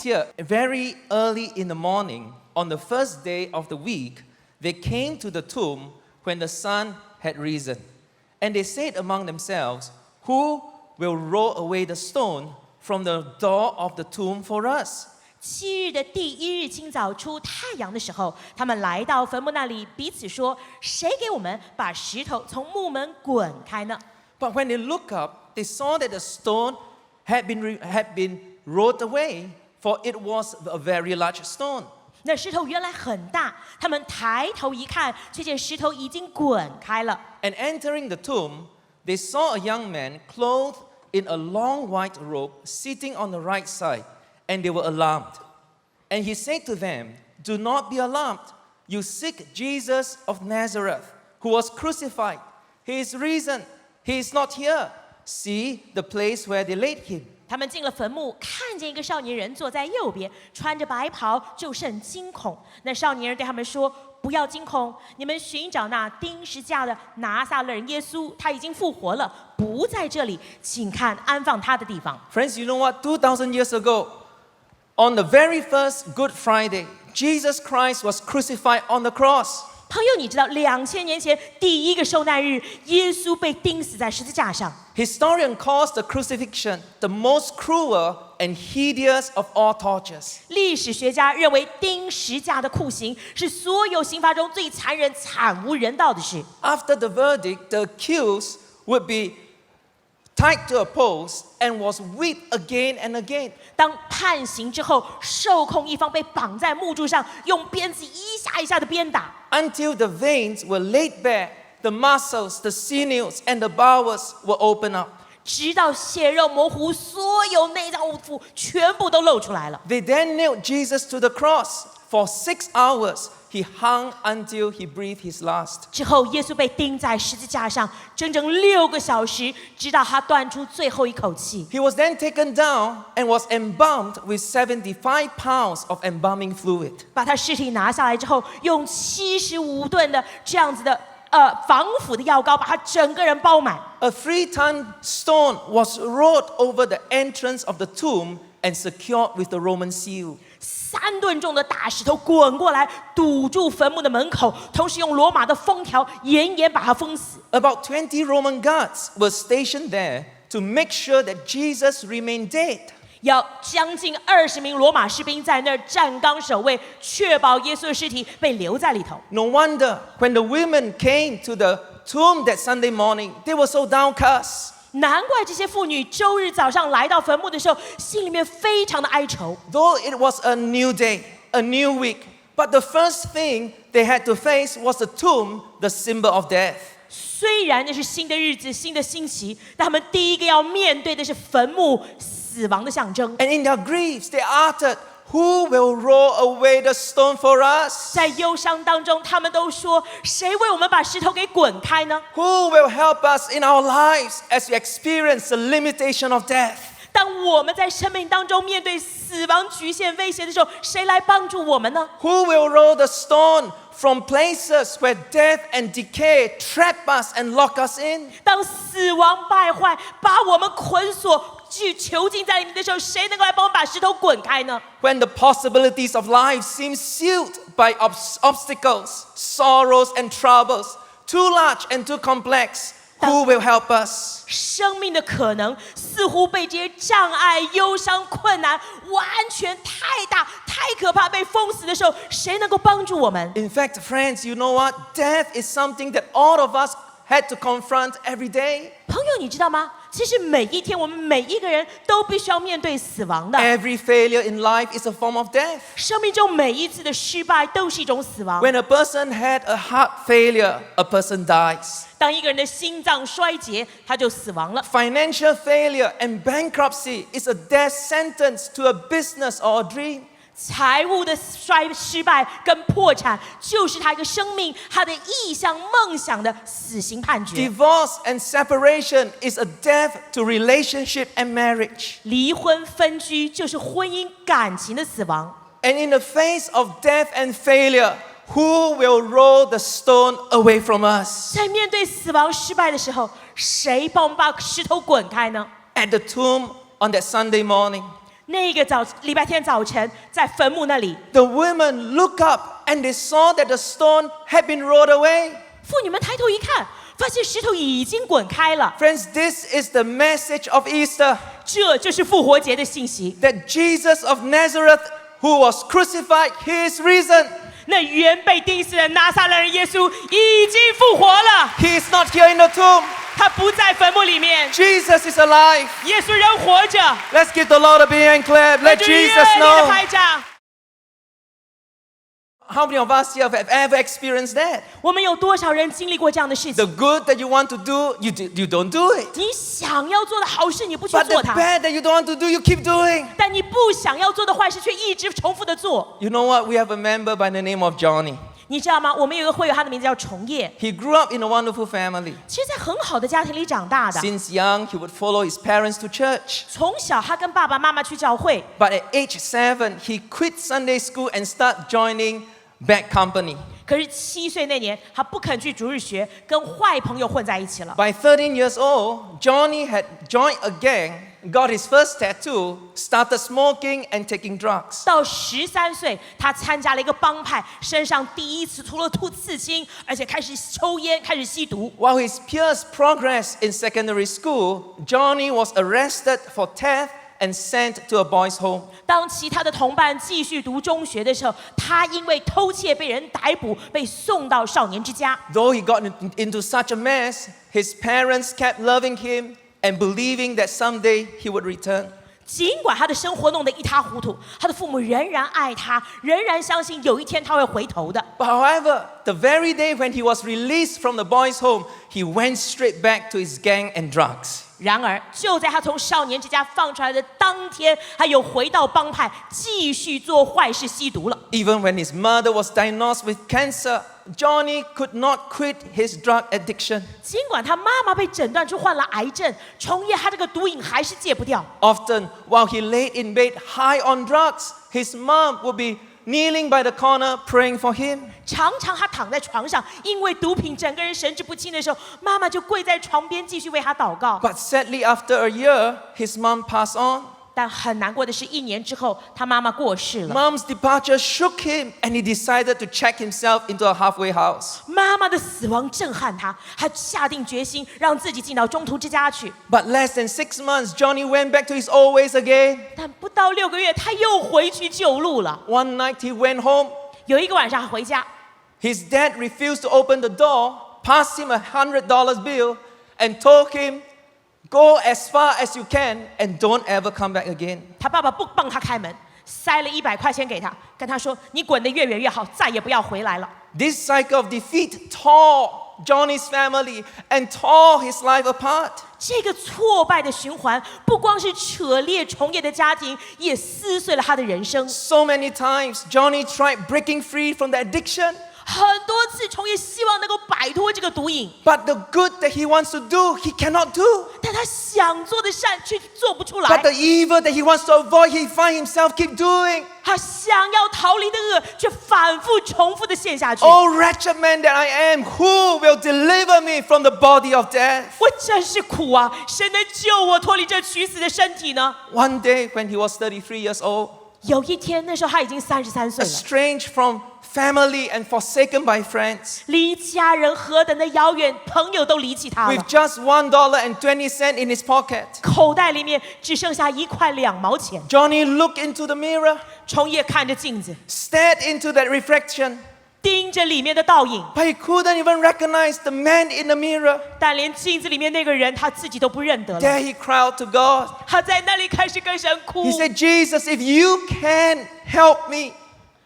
here, very early in the morning, on the first day of the week, they came to the tomb when the sun had risen. And they said among themselves, Who will roll away the stone from the door of the tomb for us? 7日的第1日清早出太阳的时候，他们来到坟墓那里，彼此说：“谁给我们把石头从墓门滚开呢？” But when they looked up, they saw that the stone had been rolled away, for it was a very large stone. 那石头原来很大，他们抬头一看，却见石头已经滚开了。And entering the tomb, they saw a young man clothed in a long white robe, sitting on the right side, and they were alarmed. And he said to them, Do not be alarmed. You seek Jesus of Nazareth, who was crucified. He is risen. He is not here. See the place where they laid him. 他们进了坟墓，看见一个少年人坐在右边，穿着白袍，就甚惊恐。那少年人对他们说：“不要惊恐，你们寻找那钉十字架的拿撒勒人耶稣，他已经复活了，不在这里，请看安放他的地方。” Friends, you know what? 2,000 years ago, on the very first Good Friday, Jesus Christ was crucified on the cross. 朋友，你知道2000年前第一个受难日，耶稣被钉死在十字架上。Historian calls the crucifixion the most cruel and hideous of all tortures. 历史学家认为钉十架的酷刑是所有刑罚中最残忍、惨无人道的事。After the verdict, the accused would be tied to a post and was whipped again and again. 当判刑之后，受控一方被绑在木柱上，用鞭子一下一下的鞭打。Until the veins were laid bare, the muscles, the sinews, and the bowels were opened up. 直到血肉模糊，所有内脏物肤全部都露出来了。They then nailed Jesus to the cross. For 6 hours, he hung until he breathed his last. 之后，耶稣被钉在十字架上，整整6个小时，直到他断出最后一口气。He was then taken down and was embalmed with 75 pounds of embalming fluid. 把他尸体拿下来之后，用75吨的这样子的防腐的药膏把他整个人包满。A 3-ton stone was rolled over the entrance of the tomb and secured with the Roman seal. 3吨重的大石头滚过来，堵住坟墓的门口，同时用罗马的封条严严把它封死。About 20 Roman guards were stationed there to make sure that Jesus remained dead. 要将近20名罗马士兵在那儿站岗守卫，确保耶稣的尸体被留在里头。No wonder when the women came to the tomb that Sunday morning, they were so downcast. 难怪这些妇女周日早上来到坟墓的时候，心里面非常的哀愁。Though it was a new day, a new week, but the first thing they had to face was the tomb, the symbol of death. 虽然那是新的日子、新的星期，但他们第一个要面对的是坟墓、死亡的象征。And in their griefs, they uttered, Who will roll away the stone for us? 在忧伤当中，他们都说：“谁为我们把石头给滚开呢？” Who will help us in our lives as we experience the limitation of death? 当我们在生命当中面对死亡局限威胁的时候，谁来帮助我们呢？ Who will roll the stone from places where death and decay trap us and lock us in? 当死亡败坏把我们捆锁、囚禁在里面的时候，谁能够来帮我们把石头滚开呢？ When the possibilities of life seem sealed by obstacles, sorrows, and troubles, too large and too complex, who will help us? 生命的可能似乎被这些障碍、忧伤、困难完全太大、太可怕，被封死的时候，谁能够帮助我们？ In fact, friends, you know what? Death is something that all of us had to confront every day. 朋友，你知道吗？其实每一天，我们每一个人都必须要面对死亡的。Every failure in life is a form of death. 生命中每一次的失败都是一种死亡。 When a person had a heart failure, a person dies. 当一个人的心脏衰竭，他就死亡了。 Financial failure and bankruptcy is a death sentence to a business or a dream. 财务的失败跟破产，就是他一个生命、他的意向、梦想的死刑判决。 Divorce and separation is a death to relationship and marriage. 离婚分居就是婚姻感情的死亡。 And in the face of death and failure, who will roll the stone away from us? 在面对死亡失败的时候，谁帮我们把石头滚开呢？ At the tomb on that Sunday morning, 那个礼拜天早晨，在坟墓那里， the women looked up and they saw that the stone had been rolled away. 妇女们抬头一看，发现石头已经滚开了。 Friends, this is the message of Easter, 这就是复活节的信息。 that Jesus of Nazareth, who was crucified, he is risen. 那原被钉死的拿撒勒人耶稣已经复活了， He is not here in the tomb. 他不在坟墓里面， Jesus is alive. 耶稣仍活着。 Let's give the Lord a big hand clap. 那 Let 就热烈 Jesus 的 know. 拍掌。 How many of us here have ever experienced that? 我们有多少人经历过这样的事 The 情？ good that you want to do, you don't do it. 你想要做的好事，你不去 But 做 the 它； bad that you don't want to do, you keep doing. 但你不想要做的坏事，却一直重复的做。 You know what? We have a member by the name of Johnny. 你知道吗？我们有一个会友，他的名字叫崇业。 He grew up in a wonderful family. 其实，在很好的家庭里长大的。 Since young, he would follow his parents to church. 从小，他跟爸爸妈妈去教会。 But at age 7, he quit Sunday school and started joining bad company. 可是7岁那年，他不肯去主日学，跟坏朋友混在一起了。 By 13 years old, Johnny had joined a gang, got his first tattoo, started smoking and taking drugs. 到13岁，他参加了一个帮派，身上第一次除了吐刺青，而且开始抽烟，开始吸毒。 While his peers progressed in secondary school, Johnny was arrested for theft and sent to a boys' home. 当其他的同伴继续读中学的时候，他因为偷窃被人逮捕，被送到少年之家。 Though he got into such a mess, his parents kept loving him and believing that someday he would return. 尽管他的生活弄得一塌糊涂，他的父母仍然爱他，仍然相信有一天他会回头的。 But however, the very day when he was released from the boys' home, he went straight back to his gang and drugs. 然而，就在他从少年之家放出来的当天，他又回到帮派，继续做坏事、吸毒了。 Even when his mother was diagnosed with cancer, Johnny could not quit his drug addiction. 尽管他妈妈被诊断出患了癌症，崇业他这个毒瘾还是戒不掉。 Often, while he lay in bed high on drugs, his mom would be kneeling by the corner praying for him. 常常他躺在床上，因为毒品整个人神志不清的时候，妈妈就跪在床边继续为他祷告。 But sadly, after a year, his mom passed on. 但很难过的是，1年之后，他妈妈过世了。 Mom's departure shook him, and he decided to check himself into a halfway house. 妈妈的死亡震撼他，他下定决心让自己进到中途之家去。 But less than 6 months, Johnny went back to his old ways again. 但不到6个月，他又回去旧路了。 One night, he went home. 有一个晚上他回家， His dad refused to open the door, passed him $100 bill, and told him, "Go as far as you can and don't ever come back again." 他爸爸不帮他开门，塞了100块钱给他，跟他说：“你滚得越远越好，再也不要回来了。” This cycle of defeat tore Johnny's family and tore his life apart. 这个挫败的循环，不光是扯裂崇业的家庭，也撕碎了他的人生。 So many times, Johnny tried breaking free from the addiction, 很多次，崇业希望能够摆脱这个毒瘾， but the good that he wants to do, he cannot do. 但他想做的善却做不出 But 来。 the evil that he wants to avoid, he finds himself keep doing. 他想要逃离的恶，却反复重复的陷下去。 Oh, wretched man that I am, who will deliver me from the body of death? 我真是苦啊！谁能救我脱离这取死的身体呢？ One day, when he was 33 years old, 有一天，那时候他已经33岁了， estranged from family and forsaken by friends, 离家人何等的遥远，朋友都离弃他 with 了， just $1.20 in his pocket. 口袋里面只剩下1块2毛钱。 Johnny looked into the mirror, 崇业看着镜子， stared into that reflection, 盯着里面的倒影， but he couldn't even recognize the man in the mirror. 但连镜子里面那个人他自己都不认得了。 There he cried to God. 他在那里开始跟神哭 He，said, "Jesus, if you can help me,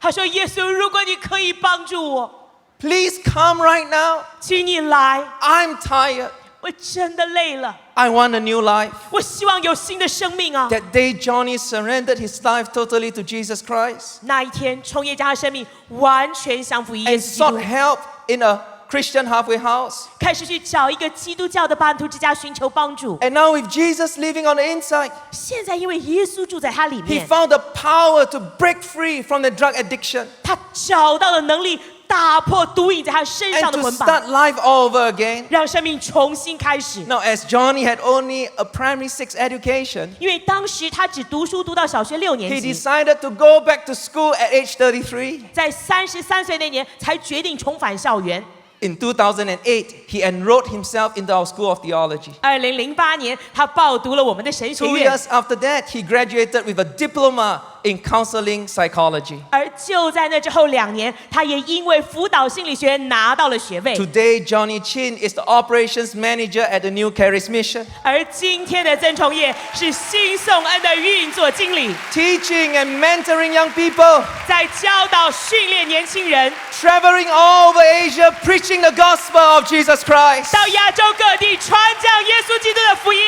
他说：“耶稣，如果你可以帮助我， please come right now. 请你来， I'm tired. 我真的累了， I want a new life." 我希望有新的生命啊！” That day, Johnny surrendered his life totally to Jesus Christ 那一天，崇业家的生命完全降服于耶 and 稣基 sought 督， help in a Christian halfway house. 开始去找一个基督教的半途之家寻求帮助。 And now, with Jesus living on the inside, 现在因为耶稣住在他里 he 面， found the power to break free from the drug addiction. 他找到了能力打破毒瘾在他身上 and 的 to 捆绑， start life all over again. 让生命重新开始。 Now, as Johnny had only a primary 6 education, 因为当时他只读书读到小学6 he 年级， decided to go back to school at age 33. 在33岁那年才决定重返校园。 In 2008, he enrolled himself into our School of Theology. 2008年，他报读了我们的神学 2院， years after that, he graduated with a diploma in counseling psychology. 而就在那之后2年，他也因为辅导心理学拿到了学位。 Today, Johnny Chin is the operations manager at the New Charis Mission, 而今天的曾崇业是新宋恩的运作经理， teaching and mentoring young people, 在教导训练年轻人， traveling all over Asia, preaching the gospel of Jesus Christ. 到亚洲各地传讲耶稣基督的福音。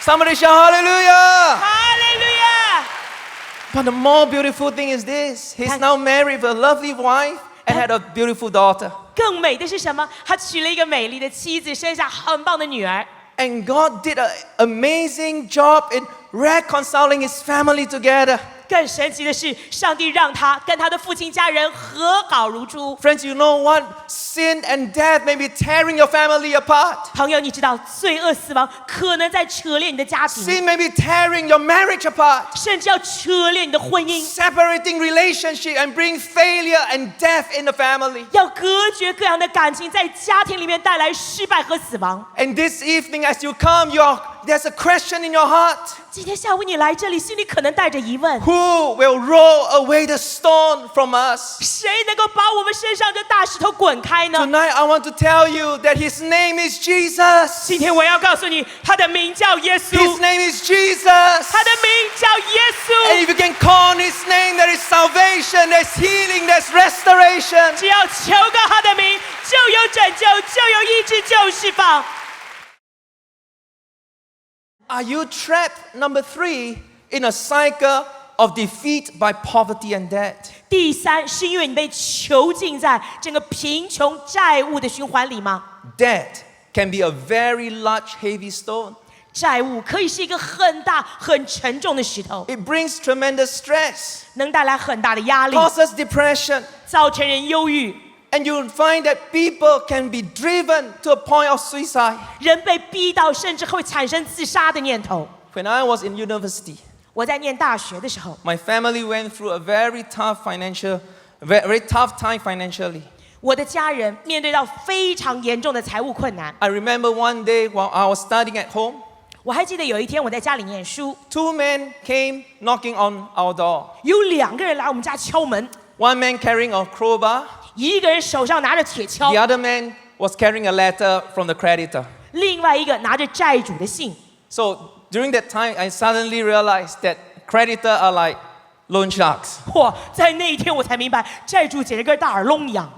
Somebody shout hallelujah! 哈利路亚！ But the more beautiful thing is this. He's now married with a lovely wife and had a beautiful daughter. 更美的是什么？他娶了一个美丽的妻子，生下很棒的女儿。 And God did an amazing job in reconciling his family together. 更神奇的是，上帝让他跟他的父亲家人和好如初。 Friends, you know what? Sin and death may be tearing your family apart. 朋友，你知道罪恶死亡可能在扯裂你的家庭， Sin may be tearing your marriage apart, 甚至要扯裂你的婚姻， separating relationship and bring failure and death in the family. 要隔绝各样的感情，在家庭里面带来失败和死亡。 And this evening as you come, there's a question in your heart. 今天下午你来这里，心里可能带着疑问： Who will roll away the stone from us? 谁能够把我们身上这大石头滚开呢？ Tonight I want to tell you that his name is Jesus. 今天我要告诉你，他的名叫耶 His 稣， name is Jesus. 他的名叫耶 And 稣。 if you can call on his name, there is salvation, there's healing, there's restoration. 只要求告他的名，就有拯救，就有医治，就有释放。 Are you trapped, number 3, in a cycle of defeat by poverty and debt? 第三，是因为你被囚禁在整个贫穷债务的循环里吗？ Debt can be a very large, heavy stone. 债务可以是一个很大、很沉重的石头， It brings tremendous stress, 能带来很大的压力， causes depression, 造成人忧郁。 and you'll find that people can be driven to a point of suicide. 人被逼到，甚至会产生自杀的念头。 When I was in university, 我在念大学的时候， my family went through a very tough time financially. 我的家人面对到非常严重的财务困难。 I remember one day while I was studying at home, 我还记得有一天我在家里念书， 2 men came knocking on our door. 有2个人来我们家敲门， One man carrying a crowbar, 一个人手上拿着铁锹 the，other man was carrying a letter from the creditor. 另外一个拿着债主的信。 So during that time, I suddenly realized that creditors are like loan sharks. 嚯，在那一天我才明白，债主简直跟大耳窿一样。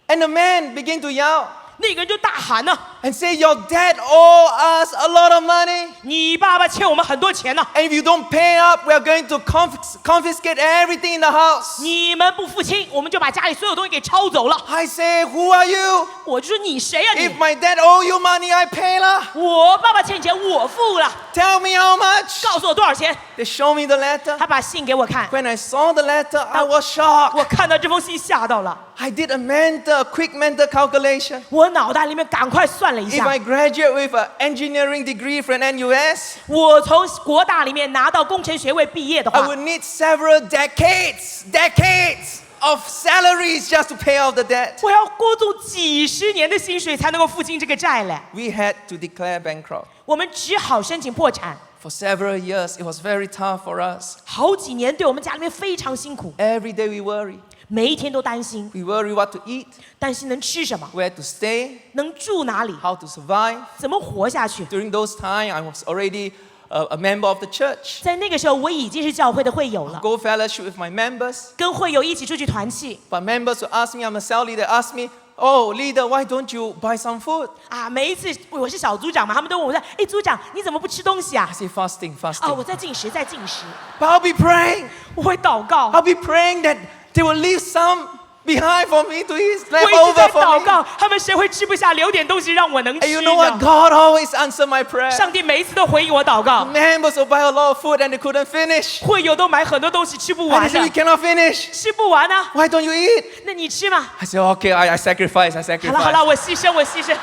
And the man began to yell 那个人就大喊呢、 and say, your dad owe us a lot of money. 你爸爸欠我们很多钱呢、 And if you don't pay up, we are going to confiscate everything in the house. 你们不付清，我们就把家里所有东西给抄走了。 I say, who are you? 我就说你谁呀、 If 你？ my dad owe you money, I pay lah. 我爸爸欠你钱，我付了。 Tell me how much. 告诉我多少钱？ They show me the letter. 他把信给我看， When I saw the letter, I was shocked. 我看到这封信吓到了， I did a quick mental calculation. 我脑袋里面赶快算了一 If 下 I，graduate with an engineering degree from NUS, 我从国大里面拿到工程学位毕业的 I 话， would need several decades of salaries just to pay off the debt. 我要过足几十年的薪水才能够付清这个债嘞。 We had to declare bankrupt. 我们只好申请破产。 For several years, it was very tough for us. 好几年对我们家里面非常辛苦， Every day we worry. 每一天都担心， We worry what to eat, 担心能吃什么， where to stay, 能住哪里， how to survive. 怎么活下去。 During those times, I was already a member of the church. 在那个时候，我已经是教会的会友了， Go fellowship with my members. 跟会友一起出去团契 But members would ask me, I'm a cell leader, ask me, oh, leader, why don't you buy some food? 啊。每一次我是小组长嘛，他们都问我说：“哎，组长你怎么不吃东西啊 I？” say, fasting. 哦，我在进食，在进食。 But I'll be praying. 我会祷告， I'll be praying that they will leave some behind for me to eat 我一直 leftover 在 for 祷 me. 告，他们谁会吃不下，留点东西让我能 And 吃 you know what? 呢？ God always answered my prayer. 上帝每一次都回应我祷告， Members will buy a lot of food and they couldn't finish. 会友都买很多东西吃不 And they 完 said, we 的， cannot finish. 吃不完啊， Why don't you eat? 那你吃嘛？ I said, okay, I sacrifice, I 好了好了， sacrifice. 我牺牲我牺牲。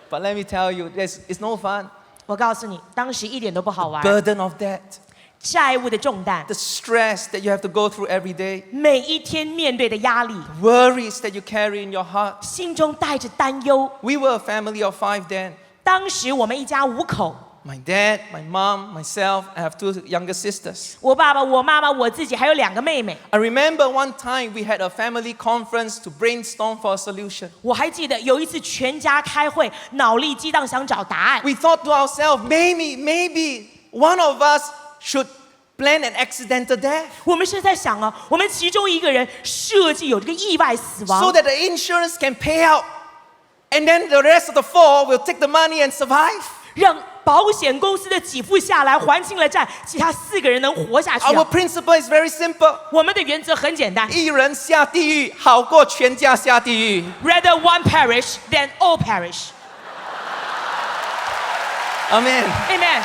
But let me tell you, it's no fun. 我告诉你，当时一点都不好玩， Burden of debt, 债务的重担， the stress that you have to go through every day, 每一天面对的压力， worries that you carry in your heart. 心中带着担忧。 We were a family of 5 then. 当时我们一家5口， My dad, my mom, myself, I have 2 younger sisters. 我爸爸、我妈妈、我自己，还有2个妹妹。 I remember one time we had a family conference to brainstorm for a solution. 我还记得有一次全家开会，脑力激荡，想找答案。 We thought to ourselves, maybe one of us should plan an accidental death 我们是在想啊，我们其中一个人设计有这个意外死 so 亡， that the insurance can pay out. And then the rest of the 4 will take the money and survive. 让保险公司的给付下来还清了债，其他4个人能活下去 Our 啊。 principle is very simple. 我们的原则很简单 一人下地狱好过全家下地狱。 ：rather one perish than all perish。 Amen. Amen。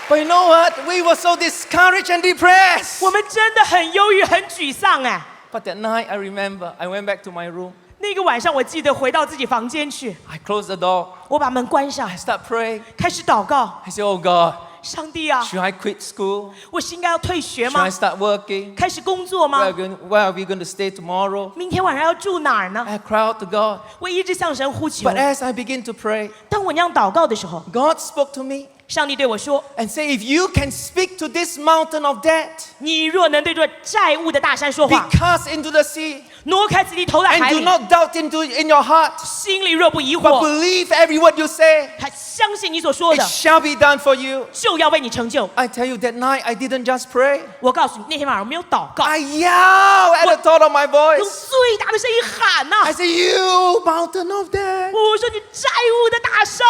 But you know what? We were so discouraged and depressed. 我们真的很忧郁、很沮丧哎。 But that night, I remember, I went back to my room. 那个晚上，我记得回到自己房间去， I closed the door. 我把门关上 I，start praying. 开始祷告。 I said, oh God, 上帝啊， should I quit school? 我是应该要退学 Should 吗 I？start working? 开始工作 Where 吗 are we going to stay tomorrow? 明天晚上要住哪儿呢？ I cried out to God. 我一直向神呼求 But。as I begin to pray, 当我那样祷告的时候， God spoke to me 上帝对我说 and said, if you can speak to this mountain of debt,：“ 你若能对这债务的大山说 be 话， cast into the sea, 挪开自己头在海 and do 里， not doubt in your heart, 心里若不疑 but 惑， believe every word you say, 还相信你所说 it 的， shall be done for you. 就要为你成就。 I tell you, that night I didn't just pray. ”我告诉你，那天晚上我没有祷告， I yelled at the top of my 用 voice. 最大的声音喊呐、 I said, you mountain of debt, 我说：“你债务的大山，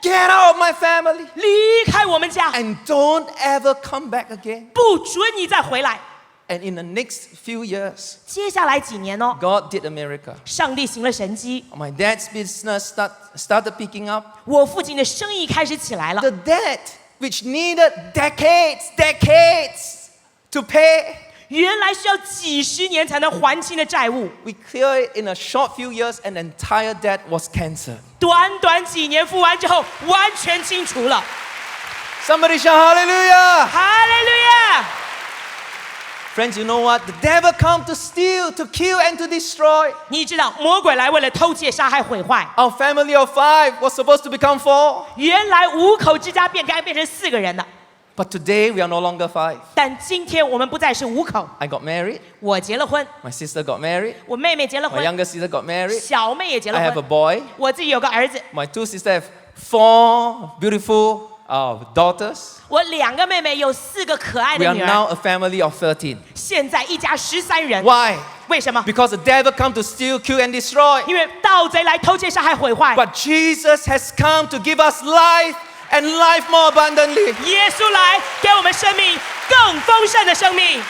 get out of my family 离开我们家， and don't ever come back again. 不准你再回来。 And in the next few years, ”接下来几年哦， God did a miracle. 上帝行了神迹， My dad's business started picking up. 我父亲的生意开始起来了。 The debt, which needed decades to pay, 原来需要几十年才能还清的债务， we cleared it in a short few years and the entire debt was cancelled. 短短几年付完之后，完全清除了。 Somebody shout hallelujah. 哈利路亚！ Friends, you know what? The devil come to steal, to kill, and to destroy. 你知道魔鬼来为了偷窃、杀害、毁坏。 Our family of 5 was supposed to become 4. 原来5口之家变成4个人了， But today we are no longer 5. 但今天我们不再是5口。 I got married. 我结了婚， My sister got married. 我妹妹结了 My 婚， younger sister got married. 小妹也结了 I have a 婚， boy. 我自己有个儿子， My 2 sisters have 4 beautiful daughters. 我2个妹妹有4个可爱 We 的 are 女儿， now a family of 13. 现在一家13人。 Why? 为什么？ Because the devil come to steal, kill, and destroy. 因为盗贼来偷窃、杀害、毁坏。 But Jesus has come to give us life and life more abundantly. 耶稣来给我们生命更丰盛的生命。